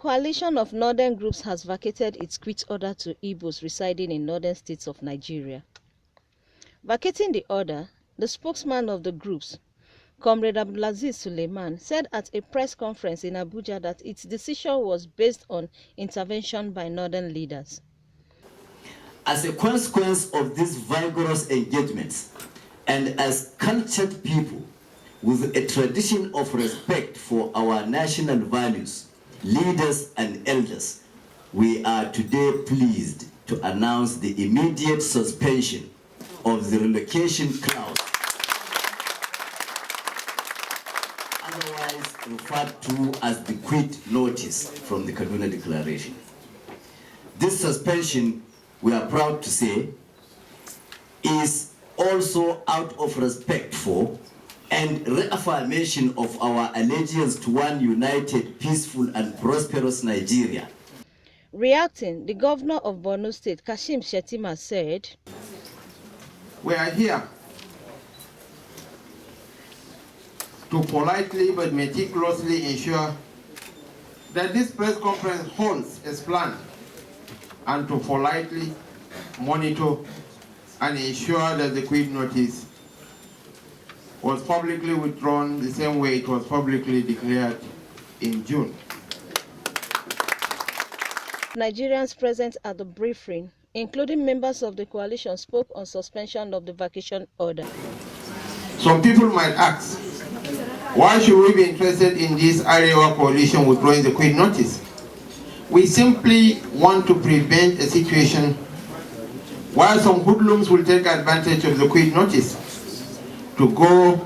coalition of northern groups has vacated its quit order to Igbos residing in northern states of Nigeria. Vacating the order, the spokesman of the groups, Comrade Abdulaziz Suleiman, said at a press conference in Abuja that its decision was based on intervention by northern leaders. As a consequence of these vigorous engagements, and as cultured people with a tradition of respect for our national values, leaders and elders, we are today pleased to announce the immediate suspension of the relocation clause, otherwise referred to as the quit notice from the Kaduna Declaration. This suspension, we are proud to say, is also out of respect for and reaffirmation of our allegiance to one united, peaceful and prosperous Nigeria. Reacting, the governor of Borno State, Kashim Shettima, said, "We are here to politely but meticulously ensure that this press conference holds as planned, and to politely monitor and ensure that the quit notice was publicly withdrawn the same way it was publicly declared in June." Nigerians present at the briefing, including members of the coalition, spoke on suspension of the vacation order. Some people might ask, why should we be interested in this Arewa coalition withdrawing the quit notice? We simply want to prevent a situation where some hoodlums will take advantage of the quit notice to go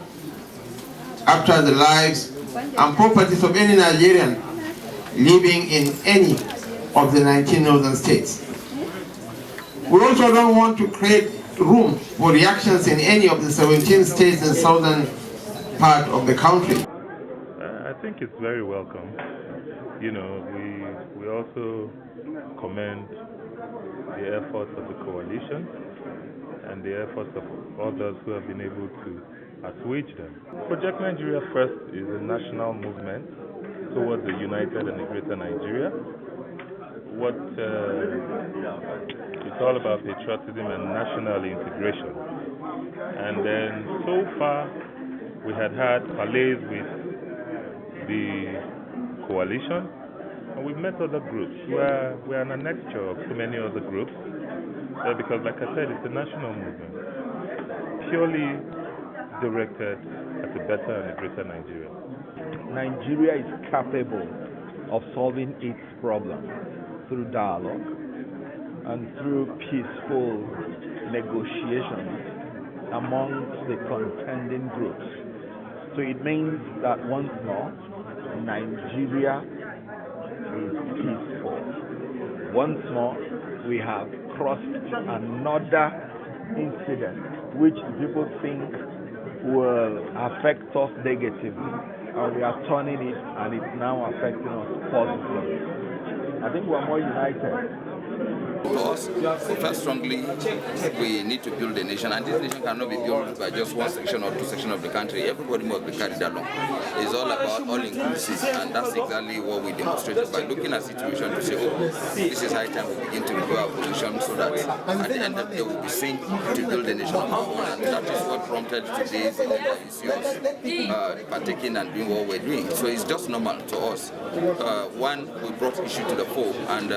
after the lives and properties of any Nigerian living in any of the 19 northern states. We also don't want to create room for reactions in any of the 17 states in southern part of the country. I think it's very welcome. You know, we also commend the efforts of the coalition and the efforts of others who have been able to assuage them. Project Nigeria First is a national movement towards a united and a greater Nigeria. It's all about patriotism and national integration. And then so far we had parlays with the coalition, and we've met other groups. We're an annexure of so many other groups because, like I said, it's a national movement, purely directed at a better and a greater Nigeria. Nigeria is capable of solving its problems through dialogue and through peaceful negotiations amongst the contending groups. So it means that once more, Nigeria is peaceful. Once more, we have crossed another incident which people think will affect us negatively, and we are turning it, and it's now affecting us positively. I think we are more united. For us, we felt strongly we need to build a nation, and this nation cannot be built by just one section or two sections of the country. Everybody must be carried along. It's all about all inclusive, and that's exactly what we demonstrated by looking at situation to say, oh, this is high time we begin to review our position so that at the end of the day we'll be seen to build a nation of our own, and that is what prompted today's issues, partaking and doing what we're doing. So it's just normal to us. One, we brought issue to the fore, and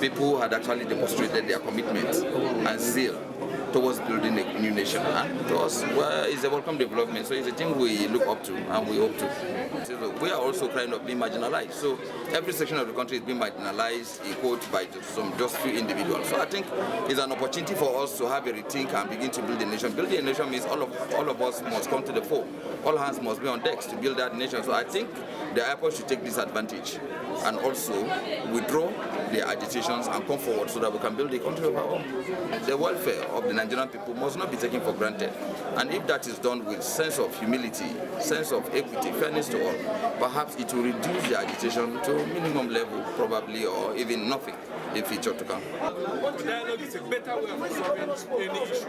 people had actually demonstrated their commitment and zeal towards building a new nation. And to us, well, it's a welcome development. So it's a thing we look up to and we hope to. So we are also kind of being marginalized. So every section of the country is being marginalized, in quote, by just few individuals. So I think it's an opportunity for us to have a rethink and begin to build a nation. Building a nation means all of us must come to the fore. All hands must be on decks to build that nation. So I think the airport should take this advantage and also withdraw their agitations and come forward so that we can build a country of our own. The welfare of the Nigerian people must not be taken for granted. And if that is done with sense of humility, sense of equity, fairness to all, perhaps it will reduce the agitation to a minimum level, probably, or even nothing in future to come. Dialogue is a better way of solving any issue